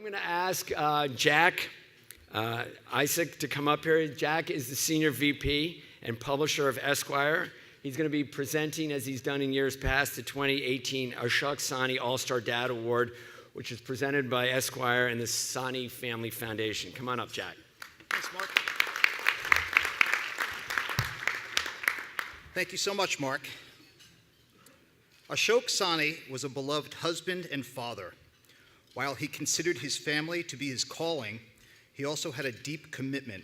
I'm going to ask Jack Isaac to come up here. Jack is the Senior VP and publisher of Esquire. He's going to be presenting, as he's done in years past, the 2018 Ashok Sani All-Star Dad Award, which is presented by Esquire and the Sani Family Foundation. Come on up, Jack. Thanks, Mark. Thank you so much, Mark. Ashok Sani was a beloved husband and father. While he considered his family to be his calling, he also had a deep commitment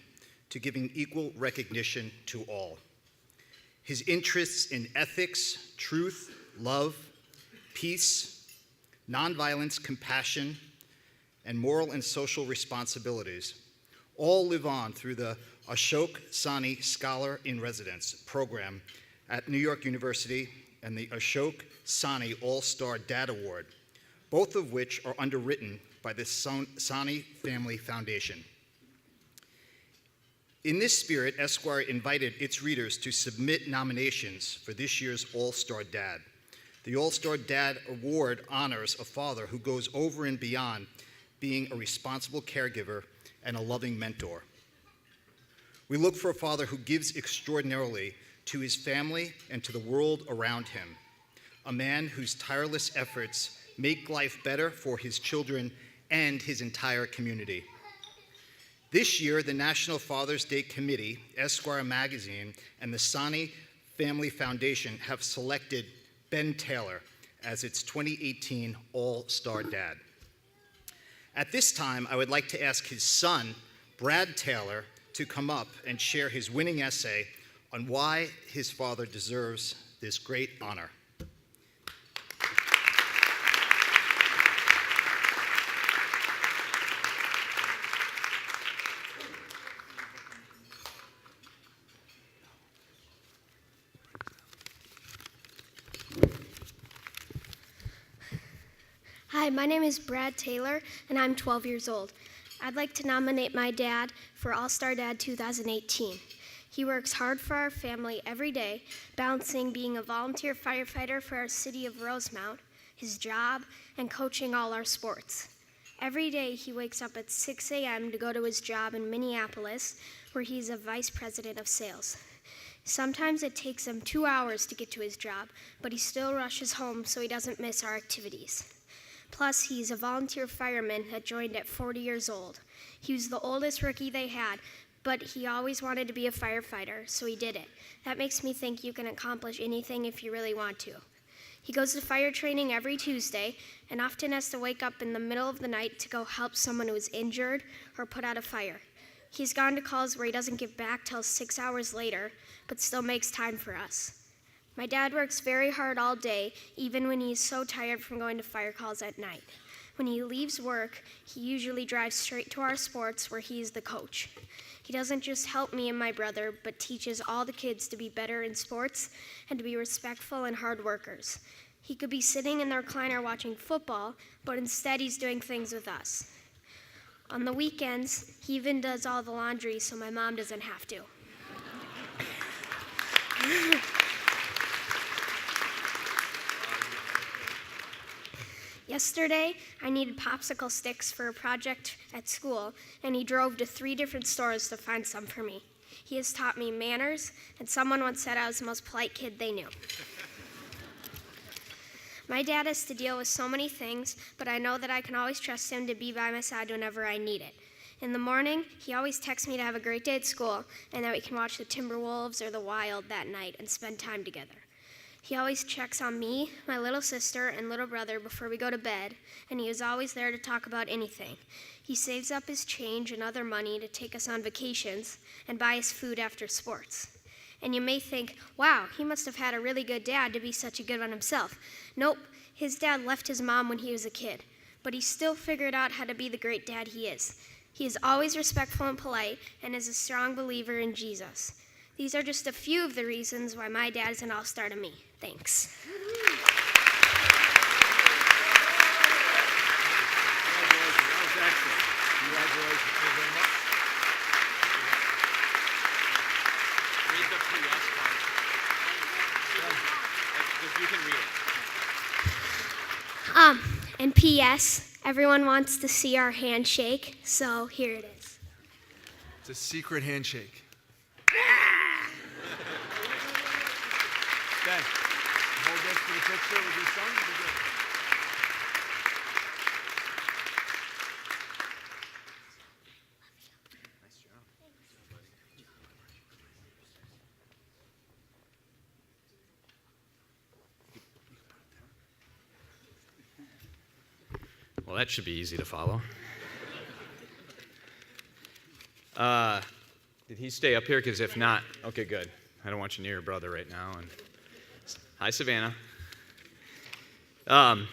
to giving equal recognition to all. His interests in ethics, truth, love, peace, nonviolence, compassion, and moral and social responsibilities all live on through the Ashok Sani Scholar in Residence program at New York University and the Ashok Sani All-Star Dad Award, both of which are underwritten by the Sani Family Foundation. In this spirit, Esquire invited its readers to submit nominations for this year's All-Star Dad. The All-Star Dad Award honors a father who goes over and beyond being a responsible caregiver and a loving mentor. We look for a father who gives extraordinarily to his family and to the world around him, a man whose tireless efforts make life better for his children and his entire community. This year, the National Father's Day Committee, Esquire Magazine, and the Sani Family Foundation have selected Ben Taylor as its 2018 All-Star Dad. At this time, I would like to ask his son, Brad Taylor, to come up and share his winning essay on why his father deserves this great honor. Hi, my name is Brad Taylor, and I'm 12 years old. I'd like to nominate my dad for All-Star Dad 2018. He works hard for our family every day, balancing being a volunteer firefighter for our city of Rosemount, his job, and coaching all our sports. Every day he wakes up at 6 a.m. to go to his job in Minneapolis, where he's a vice president of sales. Sometimes it takes him 2 hours to get to his job, but he still rushes home so he doesn't miss our activities. Plus, he's a volunteer fireman that joined at 40 years old. He was the oldest rookie they had, but he always wanted to be a firefighter, so he did it. That makes me think you can accomplish anything if you really want to. He goes to fire training every Tuesday and often has to wake up in the middle of the night to go help someone who is injured or put out a fire. He's gone to calls where he doesn't get back till 6 hours later, but still makes time for us. My dad works very hard all day, even when he's so tired from going to fire calls at night. When he leaves work, he usually drives straight to our sports where he's the coach. He doesn't just help me and my brother, but teaches all the kids to be better in sports and to be respectful and hard workers. He could be sitting in the recliner watching football, but instead he's doing things with us. On the weekends, he even does all the laundry so my mom doesn't have to. Yesterday, I needed popsicle sticks for a project at school, and he drove to 3 different stores to find some for me. He has taught me manners, and someone once said I was the most polite kid they knew. My dad has to deal with so many things, but I know that I can always trust him to be by my side whenever I need it. In the morning, he always texts me to have a great day at school, and that we can watch the Timberwolves or the Wild that night and spend time together. He always checks on me, my little sister, and little brother before we go to bed, and he is always there to talk about anything. He saves up his change and other money to take us on vacations and buy us food after sports. And you may think, wow, he must have had a really good dad to be such a good one himself. Nope, his dad left his mom when he was a kid, but he still figured out how to be the great dad he is. He is always respectful and polite and is a strong believer in Jesus. These are just a few of the reasons why my dad is an all-star to me. Thanks. Congratulations. That was excellent. Congratulations. Thank you very much. Read the PS part. You can read it. And P.S., Everyone wants to see our handshake, so here it is. It's a secret handshake. Okay. Hold this for the picture with your son. It'll be good. Well, that should be easy to follow. Did he stay up here? Because if not, okay, good. I don't want you near your brother right now. And hi, Savannah. Well,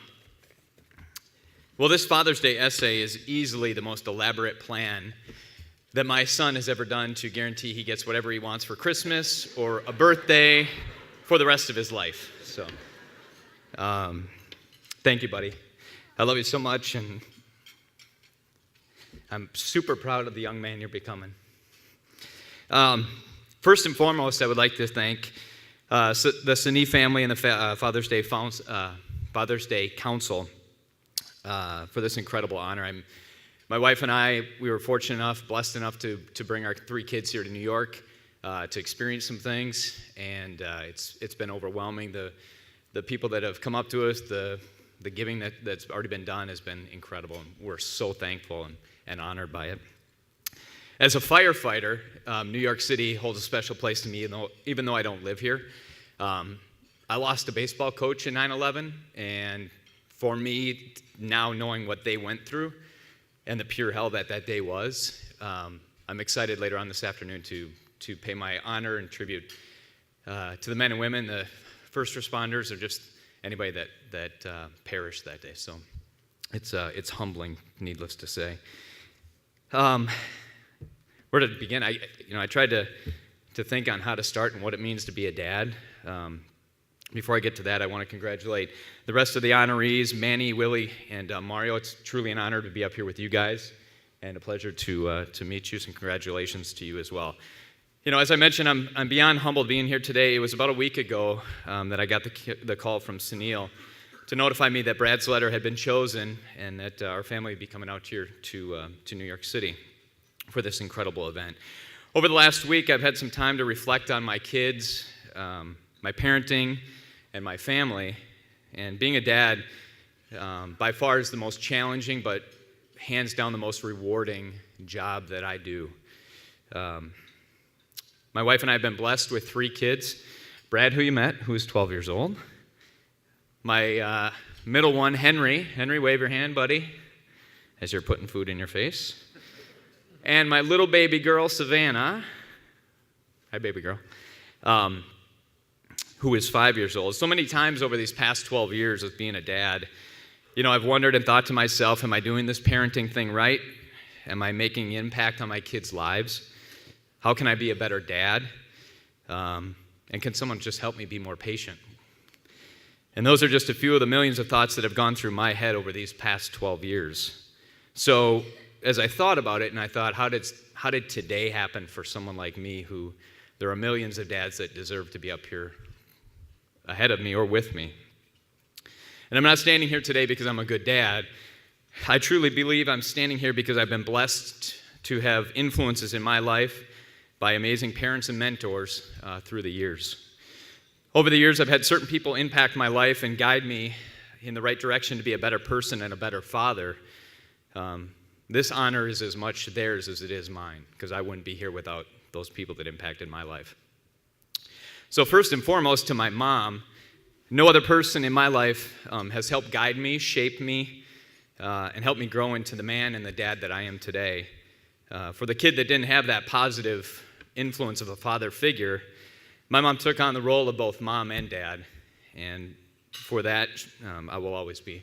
this Father's Day essay is easily the most elaborate plan that my son has ever done to guarantee he gets whatever he wants for Christmas or a birthday for the rest of his life. So, thank you, buddy. I love you so much, and I'm super proud of the young man you're becoming. First and foremost, I would like to thank the Sini family and the Father's Day Council for this incredible honor. My wife and I, we were fortunate enough, blessed enough to bring our 3 kids here to New York to experience some things, and it's been overwhelming. The people that have come up to us, the giving that's already been done has been incredible, and we're so thankful and honored by it. As a firefighter, New York City holds a special place to me, even though I don't live here. I lost a baseball coach in 9/11, and for me, now knowing what they went through and the pure hell that day was, I'm excited later on this afternoon to pay my honor and tribute to the men and women, the first responders, or just anybody that perished that day. So it's humbling, needless to say. Where to begin? I tried to think on how to start and what it means to be a dad. Before I get to that, I want to congratulate the rest of the honorees, Manny, Willie, and Mario. It's truly an honor to be up here with you guys, and a pleasure to meet you. So congratulations to you as well. As I mentioned, I'm beyond humbled being here today. It was about a week ago that I got the call from Sunil to notify me that Brad's letter had been chosen and that our family would be coming out here to New York City for this incredible event. Over the last week, I've had some time to reflect on my kids, my parenting, and my family. And being a dad, by far, is the most challenging, but hands down the most rewarding job that I do. My wife and I have been blessed with 3 kids. Brad, who you met, who is 12 years old. My middle one, Henry. Henry, wave your hand, buddy, as you're putting food in your face. And my little baby girl, Savannah. Hi, baby girl. Who is 5 years old. So many times over these past 12 years of being a dad, I've wondered and thought to myself, am I doing this parenting thing right? Am I making impact on my kids' lives? How can I be a better dad? And can someone just help me be more patient? And those are just a few of the millions of thoughts that have gone through my head over these past 12 years. So as I thought about it, and I thought, how did today happen for someone like me, who there are millions of dads that deserve to be up here ahead of me or with me? And I'm not standing here today because I'm a good dad. I truly believe I'm standing here because I've been blessed to have influences in my life by amazing parents and mentors through the years. Over the years, I've had certain people impact my life and guide me in the right direction to be a better person and a better father. This honor is as much theirs as it is mine, because I wouldn't be here without those people that impacted my life. So first and foremost, to my mom, no other person in my life has helped guide me, shape me, and help me grow into the man and the dad that I am today. For the kid that didn't have that positive influence of a father figure, my mom took on the role of both mom and dad, and for that, I will always be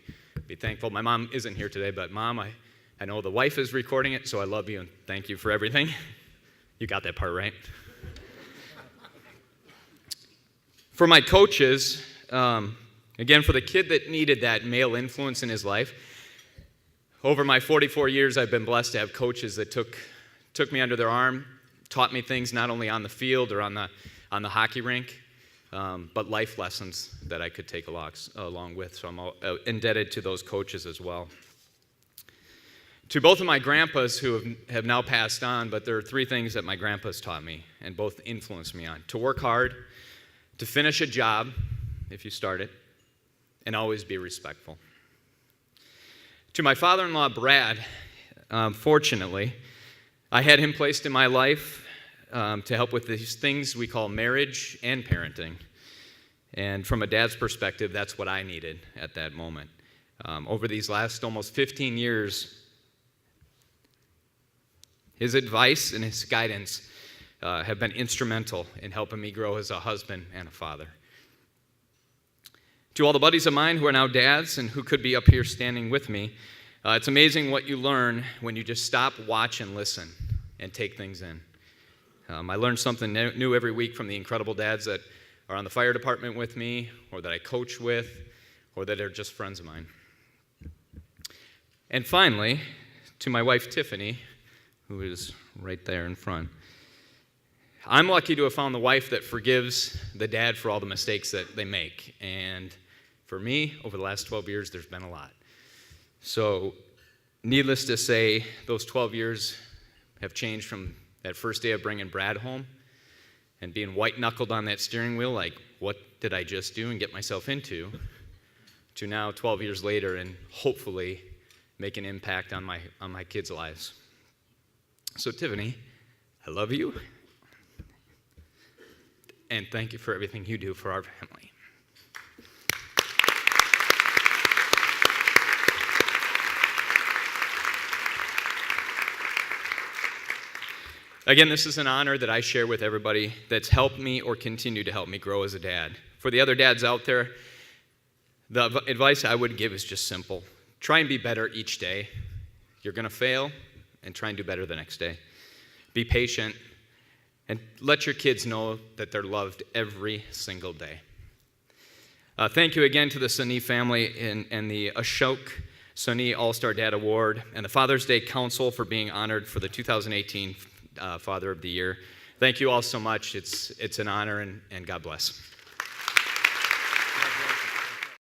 thankful. My mom isn't here today, but Mom, I know the wife is recording it, so I love you and thank you for everything. You got that part right. For my coaches, again, for the kid that needed that male influence in his life, over my 44 years, I've been blessed to have coaches that took me under their arm, taught me things not only on the field or on the hockey rink, but life lessons that I could take along with. So I'm indebted to those coaches as well. To both of my grandpas who have now passed on, but there are three things that my grandpas taught me and both influenced me on: to work hard, to finish a job if you start it, and always be respectful. To my father-in-law, Brad, fortunately, I had him placed in my life to help with these things we call marriage and parenting. And from a dad's perspective, that's what I needed at that moment. Over these last almost 15 years, his advice and his guidance have been instrumental in helping me grow as a husband and a father. To all the buddies of mine who are now dads and who could be up here standing with me, it's amazing what you learn when you just stop, watch, and listen and take things in. I learn something new every week from the incredible dads that are on the fire department with me, or that I coach with, or that are just friends of mine. And finally, to my wife, Tiffany, who is right there in front. I'm lucky to have found the wife that forgives the dad for all the mistakes that they make. And for me, over the last 12 years, there's been a lot. So, needless to say, those 12 years have changed from that first day of bringing Brad home and being white-knuckled on that steering wheel, like, what did I just do and get myself into, to now 12 years later and hopefully make an impact on my kids' lives. So, Tiffany, I love you, and thank you for everything you do for our family. Again, this is an honor that I share with everybody that's helped me or continue to help me grow as a dad. For the other dads out there, the advice I would give is just simple. Try and be better each day. You're going to fail, and try and do better the next day. Be patient, and let your kids know that they're loved every single day. Thank you again to the Soni family and the Ashok Soni All-Star Dad Award and the Father's Day Council for being honored for the 2018 Father of the Year. Thank you all so much. It's an honor, and God bless.